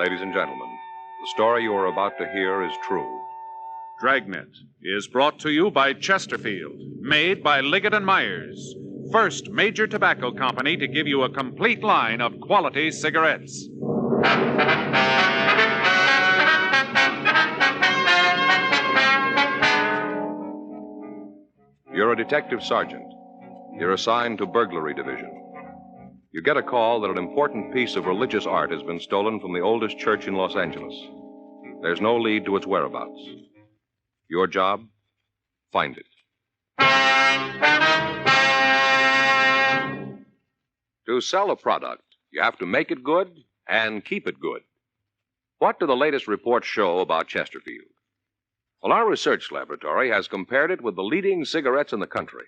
Ladies and gentlemen, the story you are about to hear is true. Dragnet is brought to you by Chesterfield, made by Liggett & Myers, first major tobacco company to give you a complete line of quality cigarettes. You're a detective sergeant. You're assigned to burglary division. You get a call that an important piece of religious art has been stolen from the oldest church in Los Angeles. There's no lead to its whereabouts. Your job? Find it. To sell a product, you have to make it good and keep it good. What do the latest reports show about Chesterfield? Well, our research laboratory has compared it with the leading cigarettes in the country.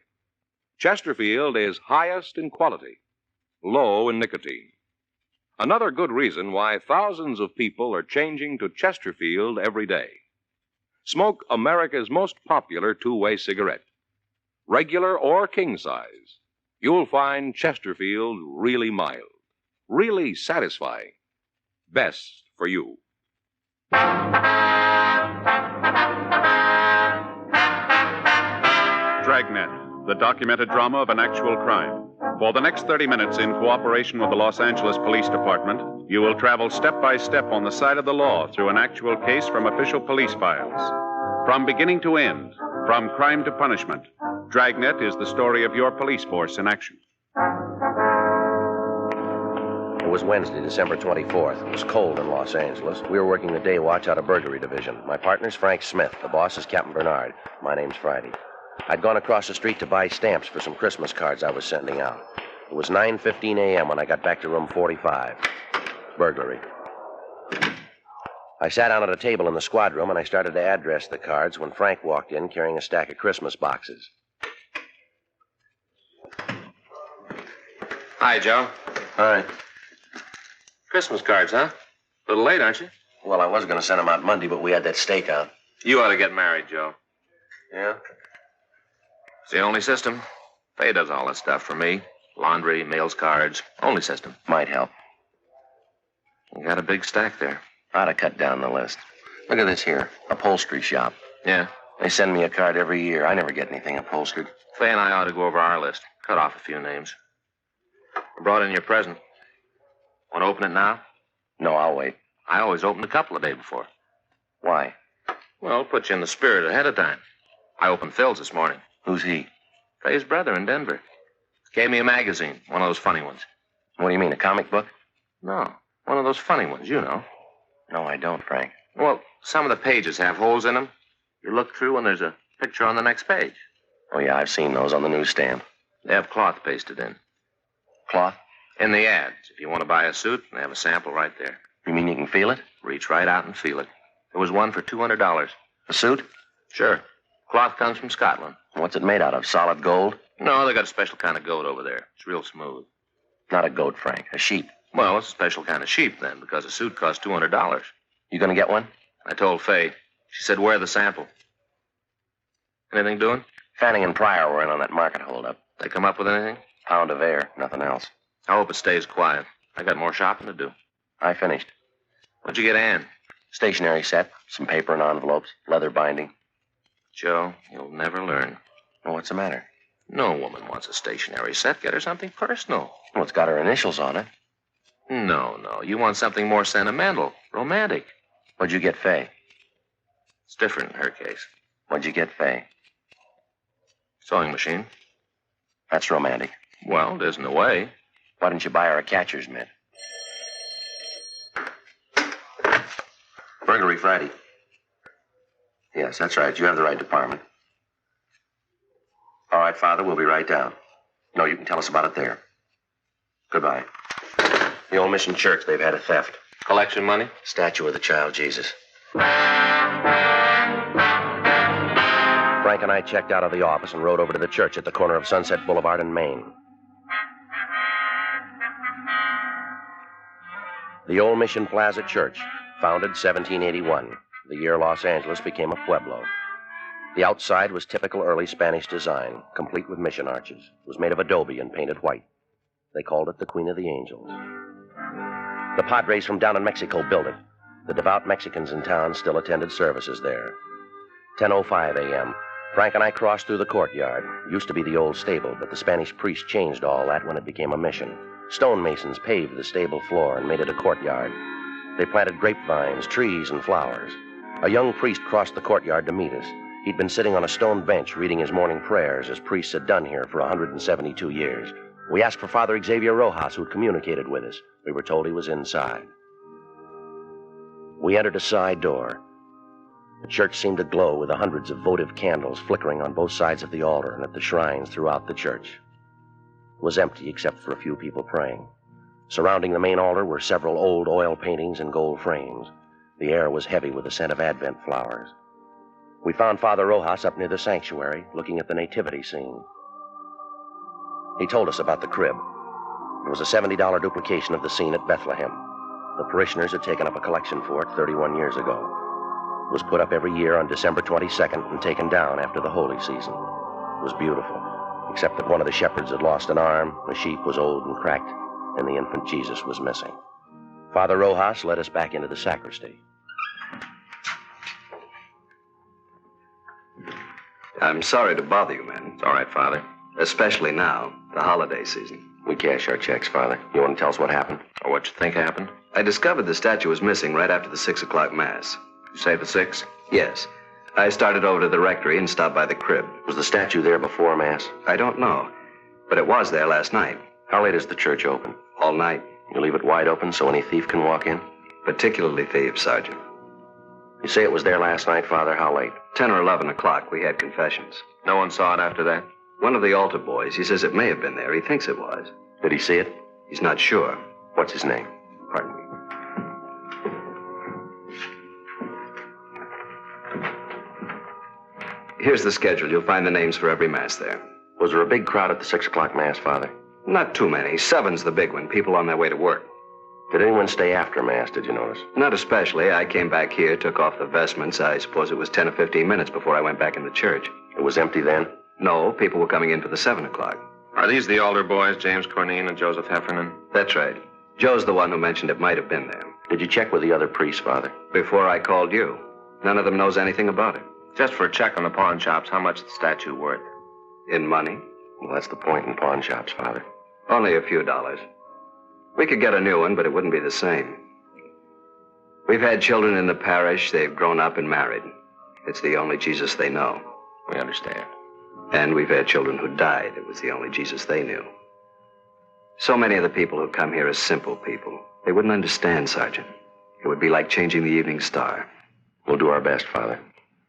Chesterfield is highest in quality, low in nicotine. Another good reason why thousands of people are changing to Chesterfield every day. Smoke America's most popular two-way cigarette. Regular or king size, you'll find Chesterfield really mild, really satisfying. Best for you. Dragnet, the documented drama of an actual crime. For the next 30 minutes, in cooperation with the Los Angeles Police Department, you will travel step by step on the side of the law through an actual case from official police files. From beginning to end, from crime to punishment, Dragnet is the story of your police force in action. It was Wednesday, December 24th. It was cold in Los Angeles. We were working the day watch out of burglary division. My partner's Frank Smith. The boss is Captain Bernard. My name's Friday. I'd gone across the street to buy stamps for some Christmas cards I was sending out. It was 9:15 a.m. when I got back to room 45. Burglary. I sat down at a table in the squad room and I started to address the cards when Frank walked in carrying a stack of Christmas boxes. Hi, Joe. Hi. Christmas cards, huh? A little late, aren't you? Well, I was going to send them out Monday, but we had that stakeout. You ought to get married, Joe. Yeah? It's the only system. Faye does all that stuff for me. Laundry, mails, cards. Only system. Might help. You got a big stack there. Ought to cut down the list. Look at this here. Upholstery shop. Yeah? They send me a card every year. I never get anything upholstered. Faye and I ought to go over our list. Cut off a few names. I brought in your present. Want to open it now? No, I'll wait. I always open a couple the day before. Why? Well, put you in the spirit ahead of time. I opened Phil's this morning. Who's he? Faye's brother in Denver. Gave me a magazine, one of those funny ones. What do you mean, a comic book? No, one of those funny ones, you know. No, I don't, Frank. Well, some of the pages have holes in them. You look through and there's a picture on the next page. Oh, yeah, I've seen those on the newsstand. They have cloth pasted in. Cloth? In the ads. If you want to buy a suit, they have a sample right there. You mean you can feel it? Reach right out and feel it. There was one for $200. A suit? Sure. Cloth comes from Scotland. What's it made out of? Solid gold? No, they got a special kind of goat over there. It's real smooth. Not a goat, Frank. A sheep. Well, it's a special kind of sheep, then, because a suit costs $200. You gonna get one? I told Faye. She said, wear the sample. Anything doing? Fanning and Pryor were in on that market holdup. They come up with anything? Pound of air, nothing else. I hope it stays quiet. I got more shopping to do. I finished. What'd you get Ann? Stationery set, some paper and envelopes, leather binding. Joe, you'll never learn. Well, what's the matter? No woman wants a stationery set. Get her something personal. Well, it's got her initials on it. No. You want something more sentimental, romantic. What'd you get Faye? It's different in her case. What'd you get Faye? Sewing machine. That's romantic. Well, it isn't a way. Why didn't you buy her a catcher's mitt? Burglary Friday. Yes, that's right. You have the right department. All right, Father, we'll be right down. No, you can tell us about it there. Goodbye. The old mission church, they've had a theft. Collection money? Statue of the child Jesus. Frank and I checked out of the office and rode over to the church at the corner of Sunset Boulevard and Main. The Old Mission Plaza Church, founded 1781, the year Los Angeles became a pueblo. The outside was typical early Spanish design, complete with mission arches. It was made of adobe and painted white. They called it the Queen of the Angels. The Padres from down in Mexico built it. The devout Mexicans in town still attended services there. 10:05 a.m. Frank and I crossed through the courtyard. It used to be the old stable, but the Spanish priest changed all that when it became a mission. Stonemasons paved the stable floor and made it a courtyard. They planted grapevines, trees, and flowers. A young priest crossed the courtyard to meet us. He'd been sitting on a stone bench reading his morning prayers, as priests had done here for 172 years. We asked for Father Xavier Rojas, who'd communicated with us. We were told he was inside. We entered a side door. The church seemed to glow with the hundreds of votive candles flickering on both sides of the altar and at the shrines throughout the church. It was empty except for a few people praying. Surrounding the main altar were several old oil paintings in gold frames. The air was heavy with the scent of Advent flowers. We found Father Rojas up near the sanctuary, looking at the nativity scene. He told us about the crib. It was a $70 duplication of the scene at Bethlehem. The parishioners had taken up a collection for it 31 years ago. It was put up every year on December 22nd and taken down after the holy season. It was beautiful, except that one of the shepherds had lost an arm, the sheep was old and cracked, and the infant Jesus was missing. Father Rojas led us back into the sacristy. I'm sorry to bother you, man. It's all right, Father. Especially now, the holiday season. We cash our checks, Father. You want to tell us what happened? Or what you think happened? I discovered the statue was missing right after the 6 o'clock Mass. You say the 6? Yes. I started over to the rectory and stopped by the crib. Was the statue there before Mass? I don't know, but it was there last night. How late is the church open? All night. You leave it wide open so any thief can walk in? Particularly thieves, Sergeant. You say it was there last night, Father. How late? 10 or 11 o'clock, we had confessions. No one saw it after that? One of the altar boys, he says it may have been there. He thinks it was. Did he see it? He's not sure. What's his name? Pardon me. Here's the schedule. You'll find the names for every Mass there. Was there a big crowd at the 6 o'clock Mass, Father? Not too many. 7's the big one. People on their way to work. Did anyone stay after Mass, did you notice? Not especially. I came back here, took off the vestments. I suppose it was 10 or 15 minutes before I went back in the church. It was empty then? No, people were coming in for the 7 o'clock. Are these the altar boys, James Cornine and Joseph Heffernan? That's right. Joe's the one who mentioned it might have been there. Did you check with the other priests, Father? Before I called you. None of them knows anything about it. Just for a check on the pawn shops, how much is the statue worth? In money? Well, that's the point in pawn shops, Father. Only a few dollars. We could get a new one, but it wouldn't be the same. We've had children in the parish. They've grown up and married. It's the only Jesus they know. We understand. And we've had children who died. It was the only Jesus they knew. So many of the people who come here are simple people. They wouldn't understand, Sergeant. It would be like changing the evening star. We'll do our best, Father.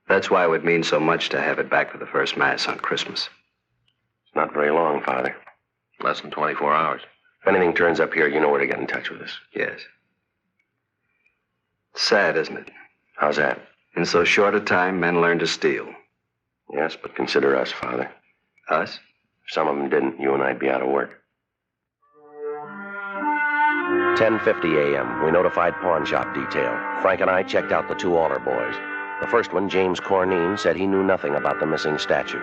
That's why it would mean so much to have it back for the first Mass on Christmas. It's not very long, Father. Less than 24 hours. If anything turns up here, you know where to get in touch with us. Yes. Sad, isn't it? How's that? In so short a time, men learn to steal. Yes, but consider us, Father. Us? If some of them didn't, you and I'd be out of work. 10:50 a.m. We notified pawn shop detail. Frank and I checked out the 2 altar boys. The first one, James Cornine, said he knew nothing about the missing statue.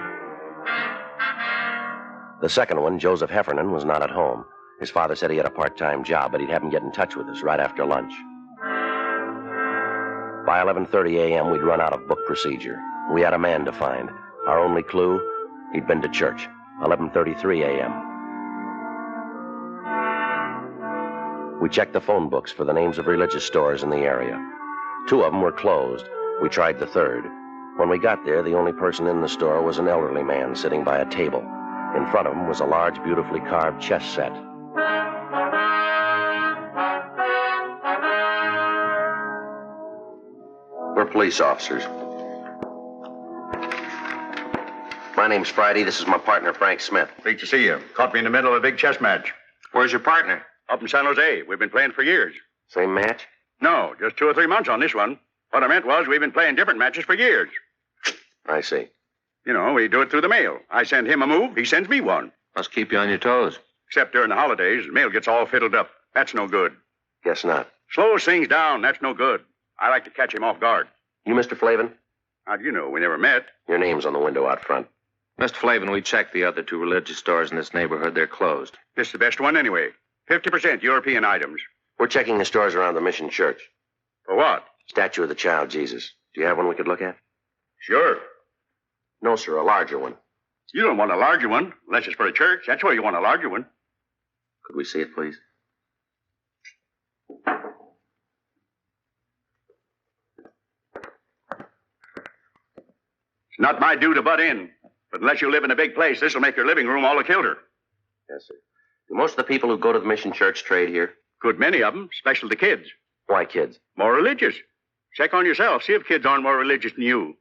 The second one, Joseph Heffernan, was not at home. His father said he had a part-time job, but he'd have him get in touch with us right after lunch. By 11:30 a.m., we'd run out of book procedure. We had a man to find. Our only clue, he'd been to church. 11:33 a.m. We checked the phone books for the names of religious stores in the area. 2 of them were closed. We tried the 3rd. When we got there, the only person in the store was an elderly man sitting by a table. In front of him was a large, beautifully carved chess set. We're police officers. My name's Friday. This is my partner, Frank Smith. Great to see you. Caught me in the middle of a big chess match. Where's your partner? Up in San Jose. We've been playing for years. Same match? No, just 2 or 3 months on this one. What I meant was we've been playing different matches for years. I see. You know, we do it through the mail. I send him a move, he sends me one. Must keep you on your toes. Except during the holidays, the mail gets all fiddled up. That's no good. Guess not. Slows things down, that's no good. I like to catch him off guard. You Mr. Flavin? How do you know? We never met. Your name's on the window out front. Mr. Flavin, we checked the other 2 religious stores in this neighborhood. They're closed. This is the best one anyway. 50% European items. We're checking the stores around the Mission Church. For what? Statue of the child Jesus. Do you have one we could look at? Sure. No, sir, a larger one. You don't want a larger one, unless it's for a church. That's where you want a larger one. Could we see it, please? It's not my due to butt in. But unless you live in a big place, this will make your living room all the kilter. Yes, sir. Do most of the people who go to the mission church trade here? Good many of them, especially the kids. Why kids? More religious. Check on yourself. See if kids aren't more religious than you.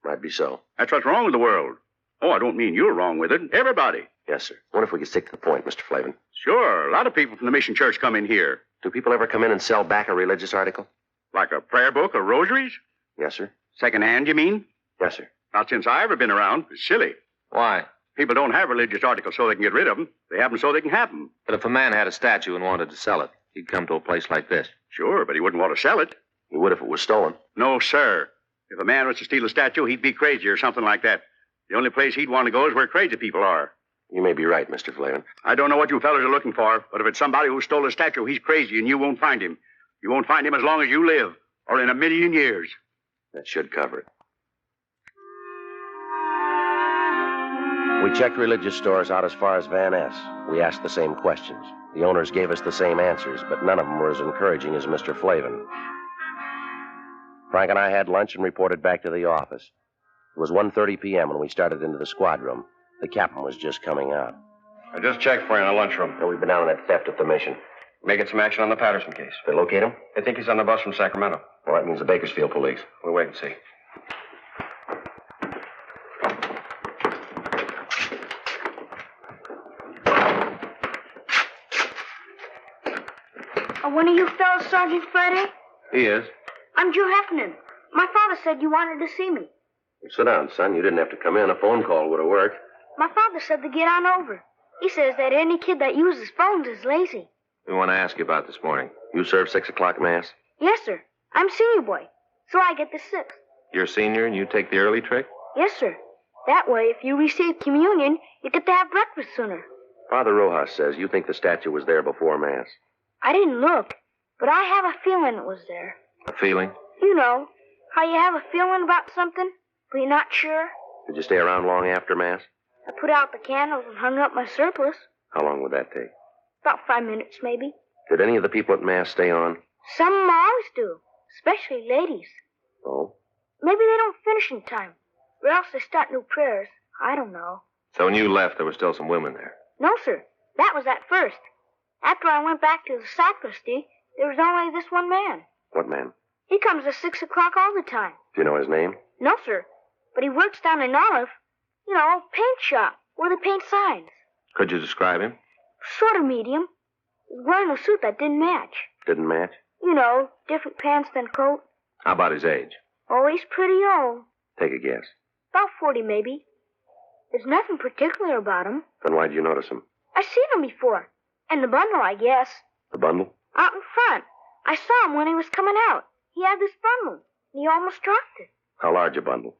Might be so. That's what's wrong with the world. Oh, I don't mean you're wrong with it. Everybody. Yes, sir. Wonder if we could stick to the point, Mr. Flavin. Sure. A lot of people from the mission church come in here. Do people ever come in and sell back a religious article? Like a prayer book or rosaries? Yes, sir. Second-hand, you mean? Yes, sir. Not since I ever been around. It's silly. Why? People don't have religious articles so they can get rid of them. They have them so they can have them. But if a man had a statue and wanted to sell it, he'd come to a place like this. Sure, but he wouldn't want to sell it. He would if it was stolen. No, sir. If a man was to steal a statue, he'd be crazy or something like that. The only place he'd want to go is where crazy people are. You may be right, Mr. Flavin. I don't know what you fellas are looking for, but if it's somebody who stole a statue, he's crazy and you won't find him. You won't find him as long as you live, or in 1,000,000 years. That should cover it. We checked religious stores out as far as Van Ness. We asked the same questions. The owners gave us the same answers, but none of them were as encouraging as Mr. Flavin. Frank and I had lunch and reported back to the office. It was 1:30 p.m. when we started into the squad room. The captain was just coming out. I just checked for you in the lunchroom. And we've been down on that theft at the mission. Making some action on the Patterson case. They locate him? I think he's on the bus from Sacramento. Well, that means the Bakersfield police. We'll wait and see. Are one of you fellas Sergeant Friday? He is. I'm Joe Heffernan. My father said you wanted to see me. Sit down, son. You didn't have to come in. A phone call would have worked. My father said to get on over. He says that any kid that uses phones is lazy. We want to ask you about this morning. You serve 6 o'clock mass? Yes, sir. I'm senior boy, so I get the 6th. You're a senior and you take the early trick? Yes, sir. That way, if you receive communion, you get to have breakfast sooner. Father Rojas says you think the statue was there before mass. I didn't look, but I have a feeling it was there. A feeling? You know, how you have a feeling about something, but you're not sure. Did you stay around long after mass? I put out the candles and hung up my surplice. How long would that take? About 5 minutes, maybe. Did any of the people at mass stay on? Some always do, especially ladies. Oh? Maybe they don't finish in time, or else they start new prayers. I don't know. So when you left, there were still some women there? No, sir. That was at first. After I went back to the sacristy, there was only this one man. What man? He comes at 6 o'clock all the time. Do you know his name? No, sir. But he works down in Olive. You know, paint shop, where they paint signs. Could you describe him? Sort of medium. He was wearing a suit that didn't match. Didn't match? You know, different pants than coat. How about his age? Oh, he's pretty old. Take a guess. About 40, maybe. There's nothing particular about him. Then why'd you notice him? I've seen him before. And the bundle, I guess. The bundle? Out in front. I saw him when he was coming out. He had this bundle, and he almost dropped it. How large a bundle?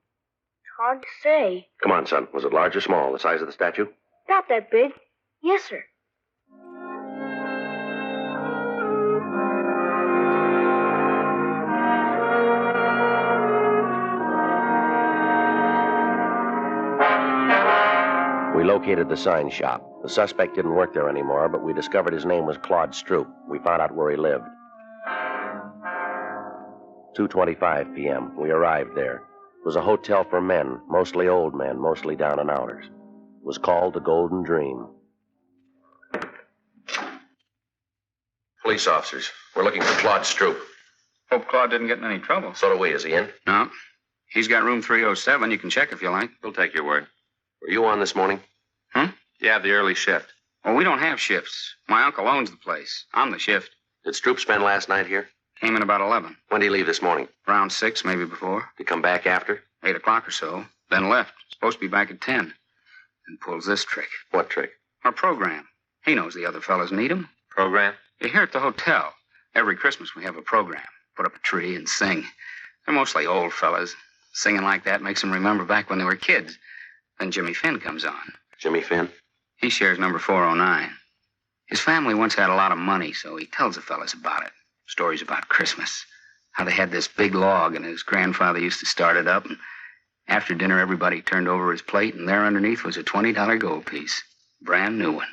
It's hard to say. Come on, son. Was it large or small? The size of the statue? Not that big. Yes, sir. We located the sign shop. The suspect didn't work there anymore, but we discovered his name was Claude Stroop. We found out where he lived. 2:25 p.m. We arrived there. It was a hotel for men, mostly old men, mostly down and outers. It was called the Golden Dream. Police officers. We're looking for Claude Stroop. Hope Claude didn't get in any trouble. So do we. Is he in? No. He's got room 307. You can check if you like. We'll take your word. Were you on this morning? You have the early shift. Well, we don't have shifts. My uncle owns the place. I'm the shift. Did Stroop spend last night here? Came in about 11. When did he leave this morning? Around 6, maybe before. Did he come back after? 8 o'clock or so. Then left. Supposed to be back at 10. And pulls this trick. What trick? Our program. He knows the other fellas need him. Program? You're here at the hotel. Every Christmas we have a program. Put up a tree and sing. They're mostly old fellas. Singing like that makes them remember back when they were kids. Then Jimmy Finn comes on. Jimmy Finn? He shares number 409. His family once had a lot of money, so he tells the fellas about it. Stories about Christmas. How they had this big log, and his grandfather used to start it up, and after dinner, everybody turned over his plate, and there underneath was a $20 gold piece. Brand new one.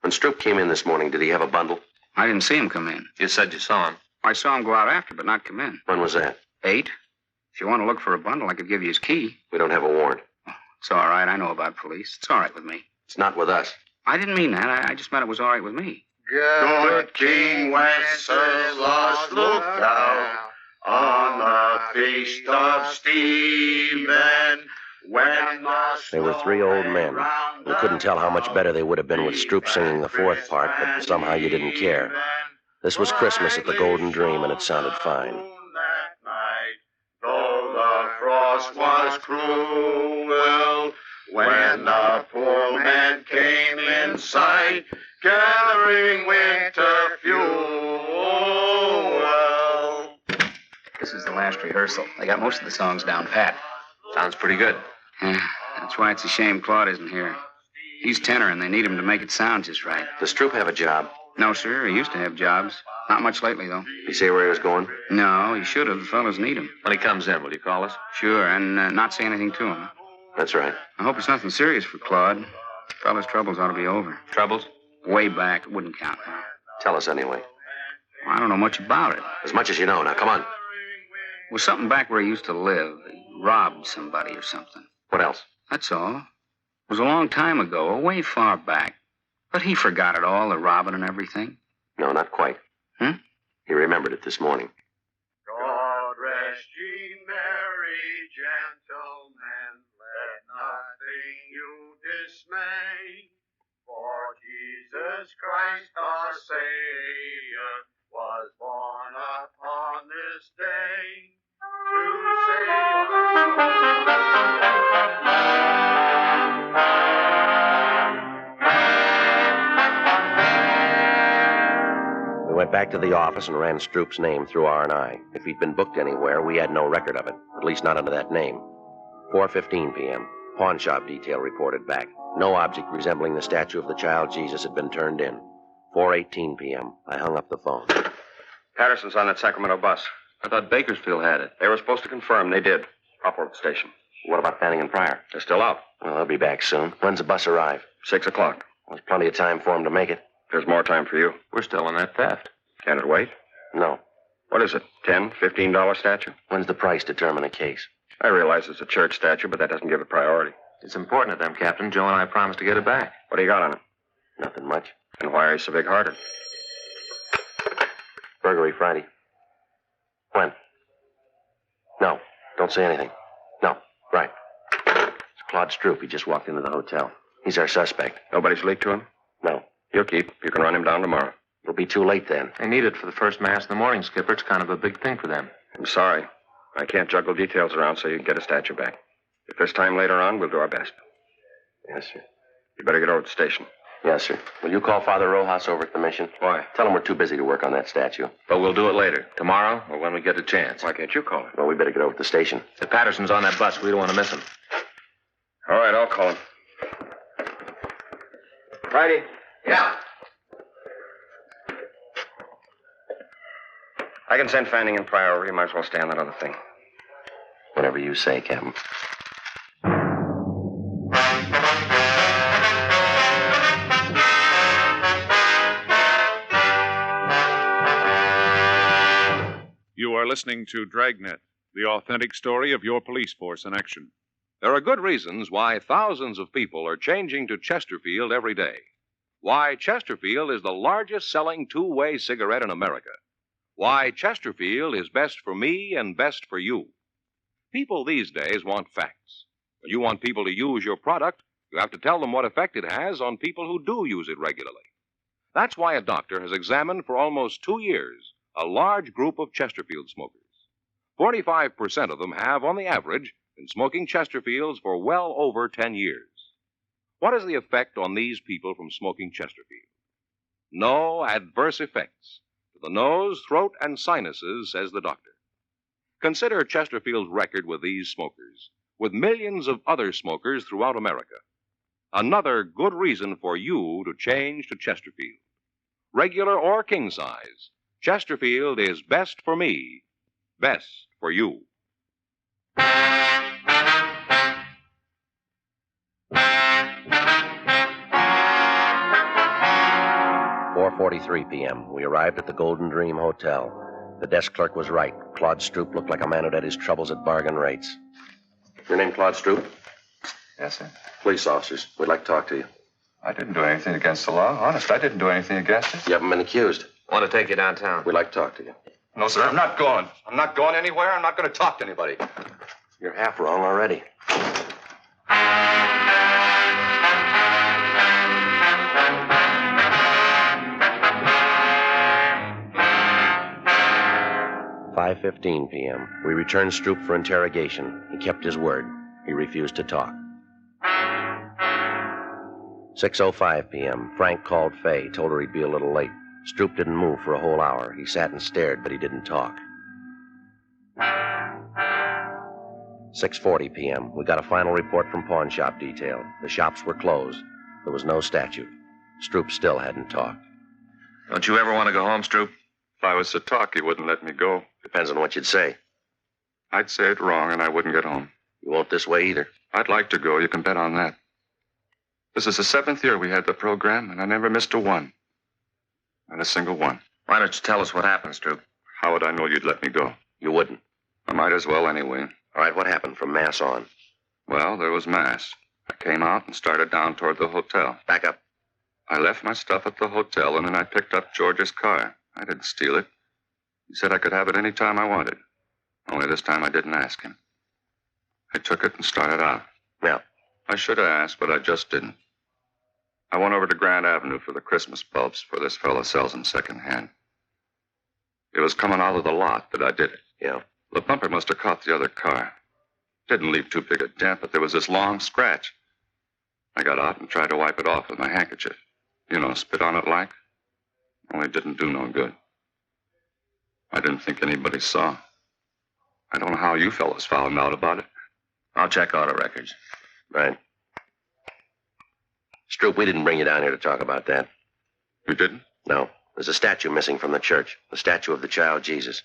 When Stroop came in this morning, did he have a bundle? I didn't see him come in. You said you saw him. I saw him go out after, but not come in. When was that? 8. If you want to look for a bundle, I could give you his key. We don't have a warrant. It's all right. I know about police. It's all right with me. It's not with us. I didn't mean that. I just meant it was all right with me. Good King Wenceslas looked out on the feast of Stephen. When They were 3 old men. You couldn't tell how much better they would have been with Stroop singing the 4th part, but somehow you didn't care. This was Christmas at the Golden Dream, and it sounded fine. Though the frost was cruel, when the poor man came in sight, gathering winter fuel. This is the last rehearsal. They got most of the songs down pat. Sounds pretty good. Yeah, that's why it's a shame Claude isn't here. He's tenor, and they need him to make it sound just right. Does Stroop have a job? No, sir. He used to have jobs. Not much lately, though. Did he say where he was going? No, he should have. The fellas need him. When he comes in, will you call us? Sure, and not say anything to him. That's right. I hope it's nothing serious for Claude. The fella's troubles ought to be over. Troubles? Way back. It wouldn't count now. Tell us anyway. Well, I don't know much about it. As much as you know. Now, come on. It was something back where he used to live. He robbed somebody or something. What else? That's all. It was a long time ago, way far back. But he forgot it all, the robbing and everything. No, not quite. He remembered it this morning. God rest ye merry gentlemen, let nothing you dismay. For Jesus Christ our Savior was born upon this day to We went back to the office and ran Stroop's name through R&I. If he'd been booked anywhere, we had no record of it, at least not under that name. 4:15 p.m. Pawn shop detail reported back. No object resembling the statue of the child Jesus had been turned in. 4:18 p.m. I hung up the phone. Patterson's on that Sacramento bus. I thought Bakersfield had it. They were supposed to confirm. They did. Upward station. What about Fanning and Pryor? They're still out. Well, they'll be back soon. When's the bus arrive? 6 o'clock. There's plenty of time for them to make it. There's more time for you. We're still on that theft. Can it wait? No. What is it? $10, $15 statue? When's the price determine a case? I realize it's a church statue, but that doesn't give it priority. It's important to them, Captain. Joe and I promised to get it back. What do you got on it? Nothing much. And why are you so big-hearted? Burglary Friday. When? No. Don't say anything. No. Right. It's Claude Stroop. He just walked into the hotel. He's our suspect. Nobody's leaked to him? No. He'll keep. You can run him down tomorrow. It'll be too late then. They need it for the first mass in the morning, Skipper. It's kind of a big thing for them. I'm sorry. I can't juggle details around so you can get a statue back. If there's time later on, we'll do our best. Yes, sir. You better get over to the station. Yes, sir. Will you call Father Rojas over at the mission? Why? Tell him we're too busy to work on that statue. But we'll do it later. Tomorrow or when we get a chance. Why can't you call him? Well, we better get over to the station. If Patterson's on that bus, we don't want to miss him. All right, I'll call him. Friday. Yeah. I can send Fanning and Pryor over. You might as well stay on that other thing. Whatever you say, Captain. You are listening to Dragnet, the authentic story of your police force in action. There are good reasons why thousands of people are changing to Chesterfield every day. Why Chesterfield is the largest selling two-way cigarette in America. Why Chesterfield is best for me and best for you. People these days want facts. When you want people to use your product, you have to tell them what effect it has on people who do use it regularly. That's why a doctor has examined for almost 2 years a large group of Chesterfield smokers. 45% of them have, on the average, been smoking Chesterfields for well over 10 years. What is the effect on these people from smoking Chesterfield? No adverse effects. To the nose, throat, and sinuses, says the doctor. Consider Chesterfield's record with these smokers, with millions of other smokers throughout America. Another good reason for you to change to Chesterfield. Regular or king size, Chesterfield is best for me best for you. 4:43 p.m. We arrived at the Golden Dream Hotel. The desk clerk was right. Claude Stroop looked like a man who'd had his troubles at bargain rates. Your name Claude Stroop? Yes, sir. Police officers. We'd like to talk to you. I didn't do anything against the law. Honest, I didn't do anything against it. You haven't been accused. Want to take you downtown? We'd like to talk to you. No, sir, I'm not going. I'm not going anywhere. I'm not going to talk to anybody. You're half wrong already. "5:15 p.m. We returned Stroop for interrogation. He kept his word. He refused to talk. 6:05 p.m. Frank called Fay, told her he'd be a little late. Stroop didn't move for a whole hour. He sat and stared, but he didn't talk. 6:40 p.m. We got a final report from pawn shop detail. The shops were closed. There was no statue. Stroop still hadn't talked. Don't you ever want to go home, Stroop? If I was to talk, he wouldn't let me go. Depends on what you'd say. I'd say it wrong, and I wouldn't get home. You won't this way either. I'd like to go. You can bet on that. This is the 7th year we had the program, and I never missed a one. Not a single one. Why don't you tell us what happened, Stroop? How would I know you'd let me go? You wouldn't. I might as well anyway. All right, what happened from Mass on? Well, there was Mass. I came out and started down toward the hotel. Back up. I left my stuff at the hotel, and then I picked up George's car. I didn't steal it. He said I could have it any time I wanted. Only this time I didn't ask him. I took it and started out. Yeah. I should have asked, but I just didn't. I went over to Grand Avenue for the Christmas bulbs, for this fella sells them secondhand. It was coming out of the lot that I did it. Yeah. The bumper must have caught the other car. Didn't leave too big a dent, but there was this long scratch. I got out and tried to wipe it off with my handkerchief. You know, spit on it like. Only didn't do no good. I didn't think anybody saw. I don't know how you fellas found out about it. I'll check auto records. Right. Stroop, we didn't bring you down here to talk about that. You didn't? No. There's a statue missing from the church. The statue of the child Jesus.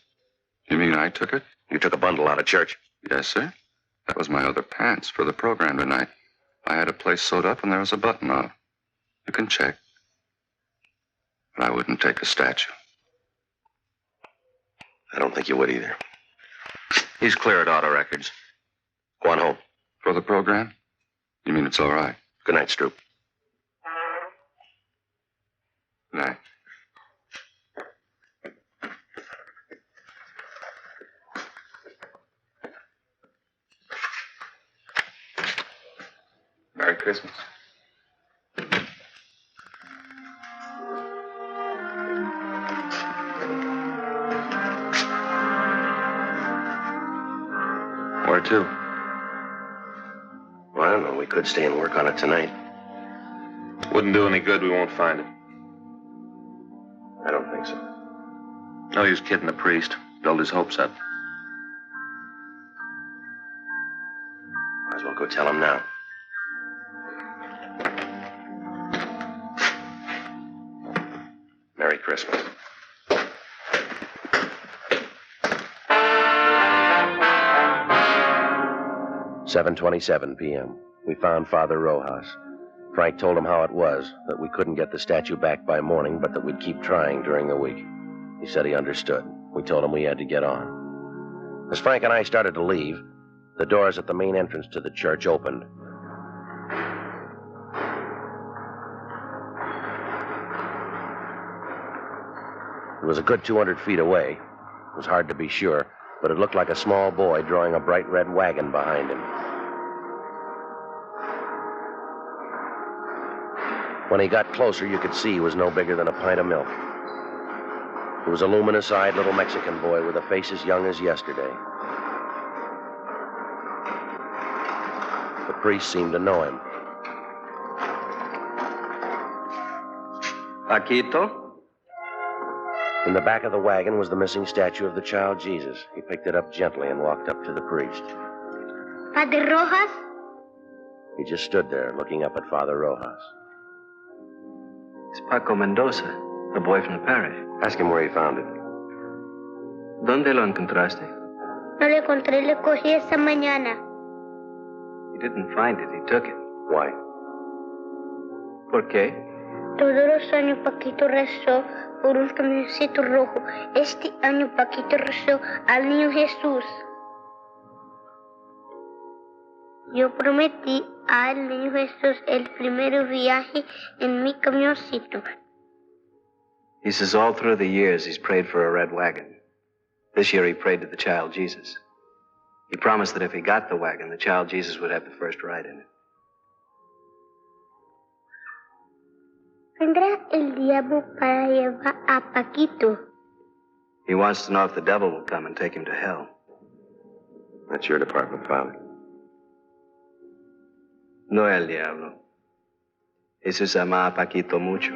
You mean I took it? You took a bundle out of church? Yes, sir. That was my other pants for the program tonight. I had a place sewed up and there was a button off. You can check. But I wouldn't take a statue. I don't think you would either. He's clear at auto records. Go on home. For the program? You mean it's all right? Good night, Stroop. Good night. Merry Christmas. Where to? Well, I don't know. We could stay and work on it tonight. Wouldn't do any good. We won't find it. I don't think so. No use kidding the priest. Build his hopes up. Might as well go tell him now. Merry Christmas. "7:27 p.m. We found Father Rojas. Frank told him how it was, that we couldn't get the statue back by morning, but that we'd keep trying during the week. He said he understood. We told him we had to get on. As Frank and I started to leave, the doors at the main entrance to the church opened. It was a good 200 feet away. It was hard to be sure, but it looked like a small boy drawing a bright red wagon behind him. When he got closer, you could see he was no bigger than a pint of milk. He was a luminous-eyed little Mexican boy with a face as young as yesterday. The priest seemed to know him. Paquito? In the back of the wagon was the missing statue of the child Jesus. He picked it up gently and walked up to the priest. Father Rojas? He just stood there, looking up at Father Rojas. It's Paco Mendoza, the boy from the parish. Ask him where he found it. ¿Dónde lo encontraste? No lo encontré, lo cogí esta mañana. He didn't find it, he took it. Why? ¿Por qué? Todos los años Paquito rezó por un camioncito rojo. Este año Paquito rezó al niño Jesús. Yo prometí al niño Jesús el primer viaje en mi camioncito. He says all through the years he's prayed for a red wagon. This year he prayed to the child Jesus. He promised that if he got the wagon, the child Jesus would have the first ride in it. ¿Vendrá el diablo para llevar a Paquito? He wants to know if the devil will come and take him to hell. That's your department, Father. No el diablo. Jesús ama a Paquito mucho.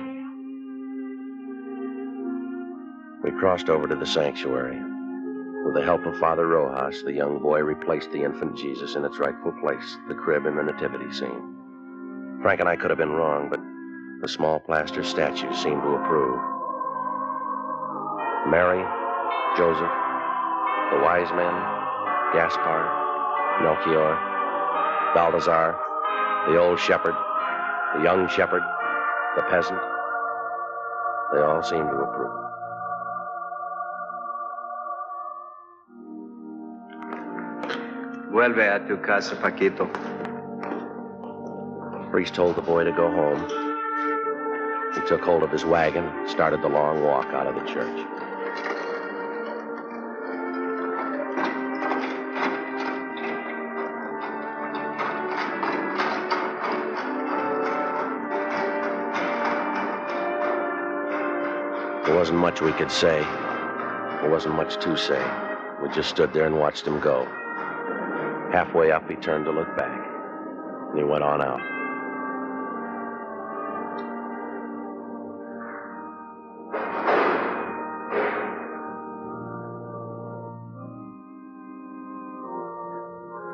We crossed over to the sanctuary. With the help of Father Rojas, the young boy replaced the infant Jesus in its rightful place, the crib in the nativity scene. Frank and I could have been wrong, but the small plaster statue seemed to approve. Mary, Joseph, the wise men, Gaspar, Melchior, Balthazar, the old shepherd, the young shepherd, the peasant, they all seemed to approve. Vuelve a tu casa, Paquito. The priest told the boy to go home. He took hold of his wagon and started the long walk out of the church. There wasn't much we could say. There wasn't much to say. We just stood there and watched him go. Halfway up, he turned to look back, and he went on out.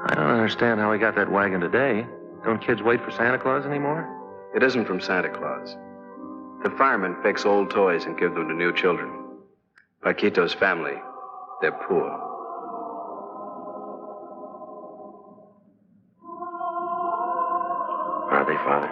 I don't understand how we got that wagon today. Don't kids wait for Santa Claus anymore? It isn't from Santa Claus. The firemen fix old toys and give them to new children. Paquito's family, they're poor. Are they, Father?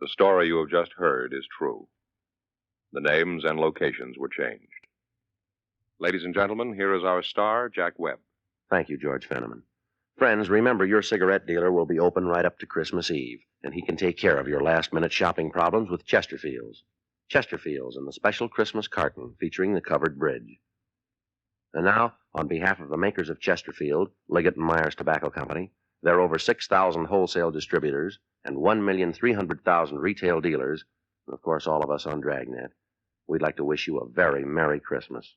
The story you have just heard is true. The names and locations were changed. Ladies and gentlemen, here is our star, Jack Webb. Thank you, George Fenneman. Friends, remember your cigarette dealer will be open right up to Christmas Eve, and he can take care of your last-minute shopping problems with Chesterfield's. Chesterfield's and the special Christmas carton featuring the covered bridge. And now, on behalf of the makers of Chesterfield, Liggett & Myers Tobacco Company, there are over 6,000 wholesale distributors and 1,300,000 retail dealers, and of course all of us on Dragnet. We'd like to wish you a very Merry Christmas.